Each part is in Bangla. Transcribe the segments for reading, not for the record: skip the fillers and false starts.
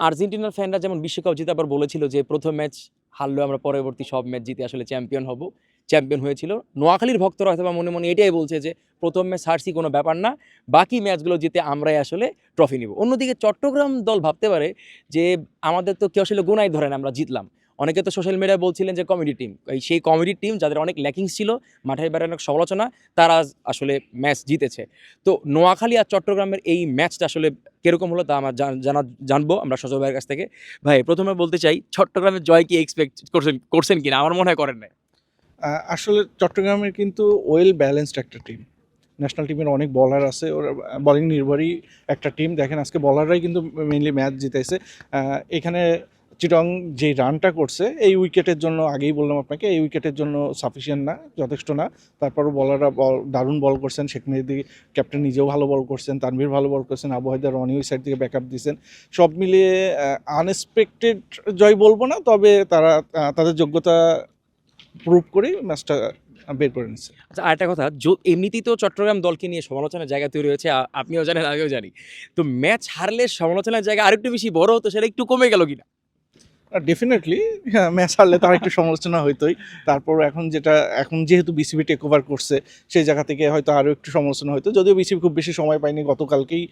আর্জেন্টিনার ফ্যানরা যেমন বিশ্বকাপ জিতে আবার বলেছিল যে প্রথম ম্যাচ হারলেও আমরা পরবর্তী সব ম্যাচ জিতে আসলে চ্যাম্পিয়ন হব, চ্যাম্পিয়ন হয়েছিল। নোয়াখালীর ভক্তরা হয়তো বা মনে মনে এটাই বলছে যে প্রথম ম্যাচ হারছি কোনো ব্যাপার না, বাকি ম্যাচগুলো জিতে আমরাই আসলে ট্রফি নিব। অন্যদিকে চট্টগ্রাম দল ভাবতে পারে যে আমাদের তো কেউ আসলে গুনাই ধরে না, আমরা জিতলাম। অনেকে তো সোশ্যাল মিডিয়ায় বলছিলেন যে কমেডি টিম, সেই কমেডি টিম যাদের অনেক ল্যাকিংস ছিল, মাঠের বাইরে অনেক সমালোচনা, তারা আসলে ম্যাচ জিতেছে। তো নোয়াখালী আর চট্টগ্রামের এই ম্যাচটা আসলে কিরকম হলো তা আমার জানবো আমরা সজল ভাইয়ের কাছ থেকে। ভাই, প্রথমে বলতে চাই চট্টগ্রামের জয় কি এক্সপেক্ট করছেন কিনা? আমার মনে হয় করেন নাই। আসলে চট্টগ্রামের কিন্তু ওয়েল ব্যালেন্সড একটা টিম। ন্যাশনাল টিমের অনেক বলার আছে, ওরা বলিং নির্ভরই একটা টিম। দেখেন আজকে বলাররাই কিন্তু মেইনলি ম্যাচ জিতেছে। এখানে চিটং যে রানটা করছে এই উইকেটের জন্য, আগেই বললাম আপনাকে, এই উইকেটের জন্য সাফিসিয়েন্ট না, যথেষ্ট না। তারপরও বলাররা দারুণ বল করছেন। শেখ মেহেদী ক্যাপ্টেন নিজেও ভালো বল করছেন, তানভীর ভালো বল করছেন, আবু হায়দার রনি ওই সাইড থেকে ব্যাকআপ দিয়েছেন। সব মিলিয়ে আনএক্সপেক্টেড জয় বলবো না, তবে তারা তাদের যোগ্যতা প্রুভ করেই ম্যাচটা বের করে নিচ্ছে। আচ্ছা, আরেকটা কথা, এমনিতেই তো চট্টগ্রাম দলকে নিয়ে সমালোচনার জায়গা তৈরি হয়েছে, আপনিও জানেন আগেও জানি। তো ম্যাচ হারলে সমালোচনার জায়গা আরেকটু বেশি বড় হতো, সেটা একটু কমে গেল কিনা? ডেফিনেটলি, হ্যাঁ, ম্যাচ হারলে তার একটু সমালোচনা হইতোই। তারপর এখন যেহেতু বিসিবি টেক ওভার করছে, সেই জায়গা থেকে হয়তো আরও একটু সমালোচনা হইতো, যদিও বিসিবি খুব বেশি সময় পায়নি। গতকালকেই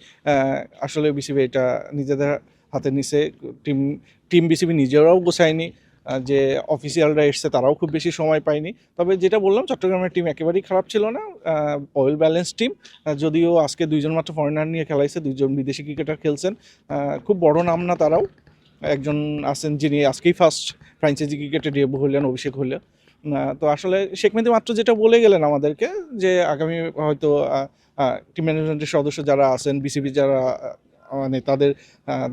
আসলে বিসিবি এটা নিজেদের হাতে নিছে। টিম টিম বিসিবি নিজেরাও গোছায়নি। যে অফিসিয়ালরা এসছে তারাও খুব বেশি সময় পায়নি। তবে যেটা বললাম, চট্টগ্রামের টিম একেবারেই খারাপ ছিল না, ওয়েল ব্যালেন্স টিম। যদিও আজকে দুইজন মাত্র ফরেনার নিয়ে খেলাইছে, দুইজন বিদেশি ক্রিকেটার খেলছেন। খুব বড় নাম না তারাও। একজন আছেন যিনি আজকেই ফার্স্ট ফ্র্যাঞ্চাইজি ক্রিকেটে ডেবু হলেন, অভিষেক হলে। তো আসলে শেখ মেহেদী মাত্র যেটা বলে গেলেন আমাদেরকে, যে আগামী হয়তো টিম ম্যানেজমেন্টের সদস্য যারা আছেন, বিসিবি যারা মানে তাদের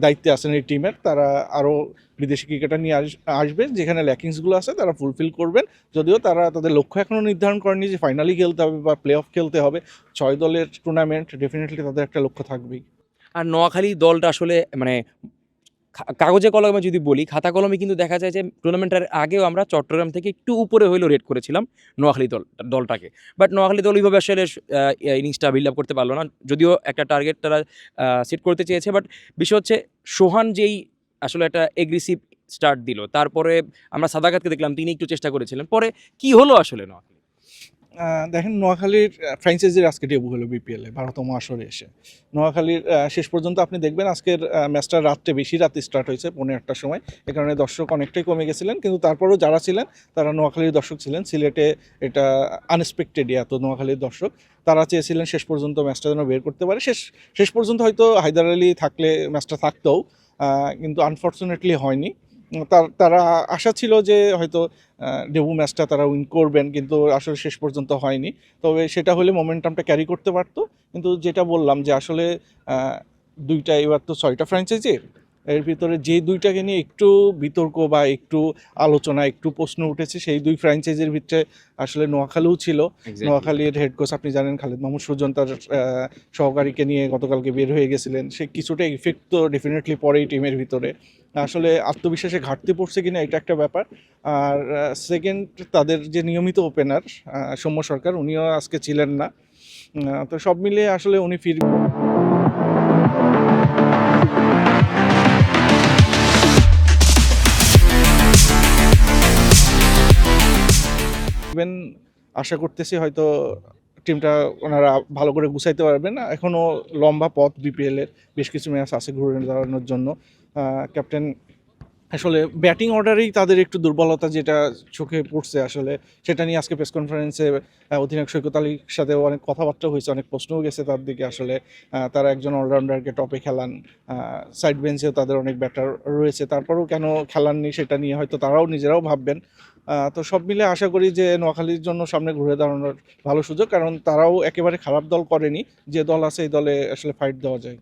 দায়িত্বে আছেন এই টিমের, তারা আরও বিদেশি ক্রিকেটার নিয়ে আসবে, যেখানে ল্যাকিংসগুলো আছে তারা ফুলফিল করবেন। যদিও তারা তাদের লক্ষ্য এখনও নির্ধারণ করেনি যে ফাইনালি খেলতে হবে বা প্লে অফ খেলতে হবে। 6 দলের টুর্নামেন্ট, ডেফিনেটলি তাদের একটা লক্ষ্য থাকবেই। আর নোয়াখালী দলটা আসলে মানে কাগজে কলমে যদি বলি, খাতা কলমে কিন্তু দেখা যায় যে টুর্নামেন্টের আগেও আমরা চট্টগ্রাম থেকে একটু উপরে হইলেও রেট করেছিলাম নোয়াখালী দলটাকে। বাট নোয়াখালী দল ওইভাবে আসলে ইনিংসটা বিল্ড আপ করতে পারলো না, যদিও একটা টার্গেট তারা সেট করতে চেয়েছে। বাট বিষয় হচ্ছে সোহান যেই আসলে একটা এগ্রেসিভ স্টার্ট দিল, তারপরে আমরা সাদাকাতকে দেখলাম তিনি একটু চেষ্টা করেছিলেন, পরে কি হলো আসলে নোয়াখালী? দেখেন, নোয়াখালীর ফ্র্যাঞ্চাইজির আজকে ডেবু হলো বিপিএলে 12তম আসরে এসে। নোয়াখালীর শেষ পর্যন্ত আপনি দেখবেন আজকের ম্যাচটা বেশি রাতে স্টার্ট হয়েছে, 1:30টার সময়। এ কারণে দর্শক অনেকটাই কমে গেছিলেন, কিন্তু তারপরেও যারা ছিলেন তারা নোয়াখালীর দর্শক ছিলেন। সিলেটে এটা আনএক্সপেক্টেডই, এত নোয়াখালীর দর্শক। তারা চেয়েছিলেন শেষ পর্যন্ত ম্যাচটা যেন বের করতে পারে। শেষ পর্যন্ত হয়তো হায়দার আলী থাকলে ম্যাচটা থাকতেও, কিন্তু আনফর্চুনেটলি হয়নি। তারা আশা ছিল যে হয়তো ডেবু ম্যাচটা তারা উইন করবেন, কিন্তু আসলে শেষ পর্যন্ত হয়নি। তবে সেটা হলে মোমেন্টামটা ক্যারি করতে পারতো। কিন্তু যেটা বললাম যে আসলে দুইটা, এবার তো 6টা ফ্র্যাঞ্চাইজি, এর ভিতরে যে দুইটাকে নিয়ে একটু বিতর্ক বা একটু আলোচনা, একটু প্রশ্ন উঠেছে, সেই দুই ফ্র্যাঞ্চাইজির ভিতরে আসলে নোয়াখালীও ছিল। নোয়াখালীর হেড কোচ আপনি জানেন, খালেদ মাহমুদ সুজন, তার সহকারীকে নিয়ে গতকালকে বের হয়ে গেছিলেন। সে কিছুটা ইফেক্ট তো ডেফিনেটলি পড়েই টিমের ভিতরে। আসলে আত্মবিশ্বাসে ঘাটতি পড়ছে কিনা এটা একটা ব্যাপার। আর সেকেন্ড, তাদের যে নিয়মিত ওপেনার সৌম্য সরকার, উনিও আজকে ছিলেন না। তো সব মিলিয়ে আসলে উনি ফিরবেন আশা করতেছি। হয়তো টিমটা ওনারা ভালো করে গুছাইতে পারবেন। এখনও লম্বা পথ, বিপিএলের বেশ কিছু ম্যাচ আছে ঘুরে দাঁড়ানোর জন্য। ক্যাপ্টেন আসলে ব্যাটিং অর্ডারেই তাদের একটু দুর্বলতা যেটা চোখে পড়ছে আসলে, সেটা নিয়ে আজকে প্রেস কনফারেন্সে অধিনায়ক সৈকত আলীর সাথে অনেক কথাবার্তা হয়েছে, অনেক প্রশ্নও গেছে তার দিকে। আসলে তারা একজন অলরাউন্ডারকে টপে খেলান, সাইড বেঞ্চেও তাদের অনেক ব্যাটার রয়েছে, তারপরেও কেন খেলাননি সেটা নিয়ে হয়তো তারাও নিজেরাও ভাববেন। তো সব মিলে আশা করি যে নোয়াখালীর জন্য সামনে ঘুরে দাঁড়ানোর ভালো সুযোগ, কারণ তারাও একেবারে খারাপ দল করেনি। যে দল আছে এই দলে আসলে ফাইট দেওয়া যায়।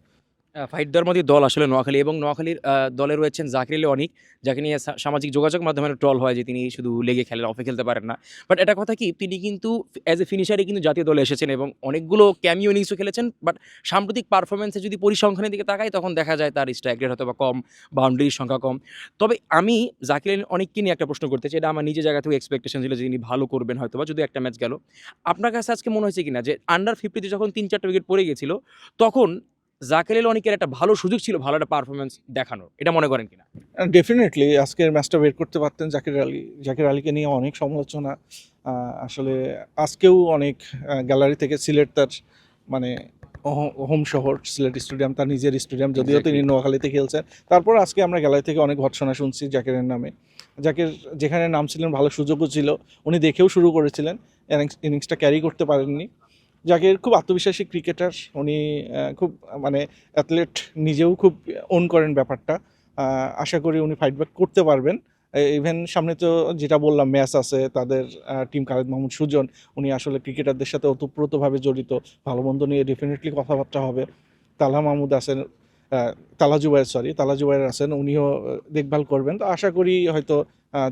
ফাইট দেওয়ার মধ্যে দল আসলে নোয়াখালী, এবং নোয়াখালীর দলে রয়েছেন জাকির আলী অনিক, যাকে নিয়ে সামাজিক যোগাযোগ মাধ্যমে ট্রল হয় যে তিনি শুধু লেগে খেলেন, অফে খেলতে পারেন না। বাট এটা কথা কি, তিনি কিন্তু অ্যাজ এ ফিনিশারই কিন্তু জাতীয় দলে এসেছেন এবং অনেকগুলো ক্যামিও ইনিংসও খেলেছেন। বাট সাম্প্রতিক পারফরমেন্সে যদি পরিসংখ্যানের দিকে তাকাই, তখন দেখা যায় তার স্ট্রাইক রেট হয়তো বা কম, বাউন্ডারির সংখ্যা কম। তবে আমি জাকির আলী অনিককে নিয়ে একটা প্রশ্ন করতে চাই, এটা আমার নিজের জায়গা থেকে এক্সপেকটেশন ছিল যে তিনি ভালো করবেন হয়তো বা, যদি একটা ম্যাচ গেল। আপনার কাছে আজকে মনে হয়েছে কিনা যে আন্ডার 50-তে যখন 3-4টা উইকেট পড়ে গেছিল, তখন জাকির আলী অনেকের একটা ভালো সুযোগ ছিল ভালো একটা পারফরমেন্স দেখানোর, এটা মনে করেন কিনা? ডেফিনেটলি আজকের ম্যাচটা বের করতে পারতেন জাকির আলীকে নিয়ে অনেক সমালোচনা। আসলে আজকেও অনেক গ্যালারি থেকে সিলেট তার মানে হোম শহর সিলেট স্টেডিয়াম, তার নিজের স্টেডিয়াম, যদিও তিনি Exactly. নোয়াখালীতে খেলছেন। তারপর আজকে আমরা গ্যালারি থেকে অনেক ভৎসনা শুনছি জাকিরের নামে। জাকির যেখানে নামছিলেন ভালো সুযোগও ছিল, উনি দেখেও শুরু করেছিলেন, ইনিংসটা ক্যারি করতে পারেননি। জাকির খুব আত্মবিশ্বাসী ক্রিকেটার, উনি খুব মানে অ্যাথলেট, নিজেও খুব ওন করেন ব্যাপারটা। আশা করি উনি ফাইট ব্যাক করতে পারবেন। ইভেন সামনে তো যেটা বললাম ম্যাচ আছে তাদের, টিম খালেদ মাহমুদ সুজন, উনি আসলে ক্রিকেটারদের সাথে ওতপ্রোতভাবে জড়িত, ভালো মন্দ নিয়ে ডেফিনেটলি কথাবার্তা হবে। তালহা মাহমুদ আছেন, তালা জুবাইর আছেন, উনিও দেখভাল করবেন। তো আশা করি হয়তো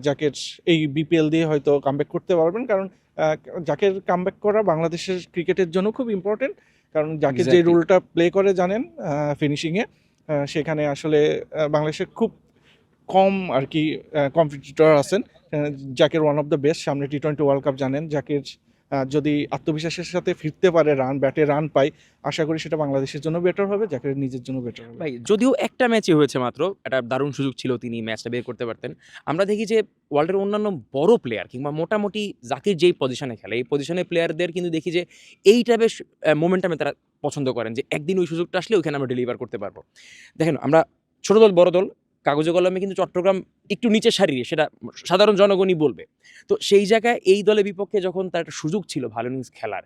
জাকের এই বিপিএল দিয়ে হয়তো কামব্যাক করতে পারবেন, কারণ আহ, জাকের কামব্যাক করা বাংলাদেশের ক্রিকেটের জন্য খুব ইম্পর্টেন্ট। কারণ জাকের যে Exactly. রোলটা প্লে করে জানেন ফিনিশিংয়ে, সেখানে আসলে বাংলাদেশের খুব কম আর কি কম্পিটিটর আছেন। Zaker one of the best. সামনে টি-20 ওয়ার্ল্ড কাপ জানেন, জাকের যদি আত্মবিশ্বাসের সাথে ফিরতে পারে, ব্যাটে রান পায়, আশা করি সেটা বাংলাদেশের জন্য বেটার হবে, জাকের নিজের জন্য বেটার হবে। ভাই যদিও একটা ম্যাচই হয়েছে মাত্র, একটা দারুণ সুযোগ ছিল, তিনি ম্যাচটা বের করতে পারতেন। আমরা দেখি যে ওয়ার্ল্ডের অন্যান্য বড় প্লেয়ার কিংবা মোটামুটি জাকির যেই পজিশনে খেলে এই পজিশনের প্লেয়ারদের কিন্তু দেখি যে এই টাইপের মোমেন্টামে তারা পছন্দ করেন যে একদিন ওই সুযোগটা আসলে ওইখানে আমরা ডেলিভার করতে পারবো। দেখেন আমরা ছোট দল বড় দল কাগজে কলমে কিন্তু চট্টগ্রাম একটু নিচের সারিয়ে, সেটা সাধারণ জনগণই বলবে। তো সেই জায়গায় এই দলের বিপক্ষে যখন তার একটা সুযোগ ছিল ভালো ইনিংস খেলার,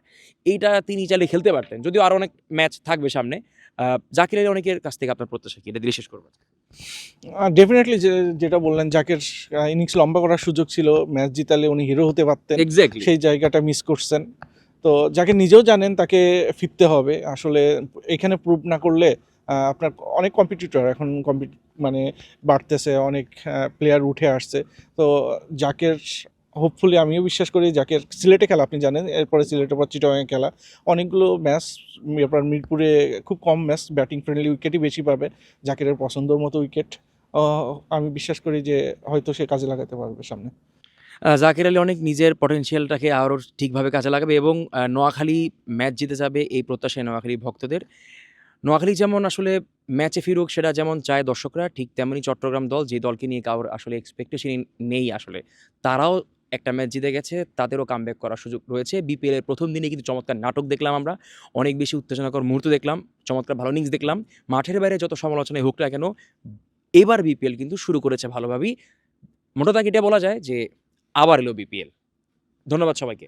এইটা তিনি চাইলে খেলতে পারতেন। যদিও আরও অনেক ম্যাচ থাকবে সামনে। জাকির আলী অনেকের কাছ থেকে আপনার প্রত্যাশা কি, এটা দিয়ে শেষ করবো? ডেফিনেটলি যেটা বললেন, জাকের ইনিংস লম্বা করার সুযোগ ছিল, ম্যাচ জিতালে উনি হিরো হতে পারতেন, এক্স্যাক্টলি। সেই জায়গাটা মিস করছেন। তো যাকে নিজেও জানেন তাকে ফিরতে হবে আসলে। এখানে প্রুভ না করলে আপনার অনেক কম্পিটিটর এখন মানে বাড়তেছে, অনেক প্লেয়ার উঠে আসছে। তো জাকের হোপফুলি আমিও বিশ্বাস করি, জাকের সিলেটে খেলা আপনি জানেন, এরপরে সিলেটের পর চিটাগাংয়ে খেলা, অনেকগুলো ম্যাচ, এরপর মিরপুরে খুব কম ম্যাচ, ব্যাটিং ফ্রেন্ডলি উইকেটই বেশি পাবে, জাকেরের পছন্দের মতো উইকেট। আমি বিশ্বাস করি যে হয়তো সে কাজে লাগাতে পারবে সামনে। জাকির আলী অনেক নিজের পটেনশিয়ালটাকে আরও ঠিকভাবে কাজে লাগাবে এবং নোয়াখালী ম্যাচ জিতে যাবে এই প্রত্যাশায় নোয়াখালী ভক্তদের। নোয়াখালী যেমন আসলে ম্যাচে ফিরুক সেটা যেমন চায় দর্শকরা, ঠিক তেমনি চট্টগ্রাম দল, যে দলকে নিয়ে কারোর আসলে এক্সপেকটেশন নেই আসলে, তারাও একটা ম্যাচ জিতে গেছে, তাদেরও কামব্যাক করার সুযোগ রয়েছে। বিপিএল এর প্রথম দিনে কিন্তু চমৎকার নাটক দেখলাম আমরা, অনেক বেশি উত্তেজনাকর মুহূর্ত দেখলাম, চমৎকার ভালো ইনিংস দেখলাম। মাঠের বাইরে যত সমালোচনাই হোক না কেন, এবার বিপিএল কিন্তু শুরু করেছে ভালোভাবেই। মোটা দাগে এটা বলা যায় যে আবার এলো বিপিএল। ধন্যবাদ সবাইকে।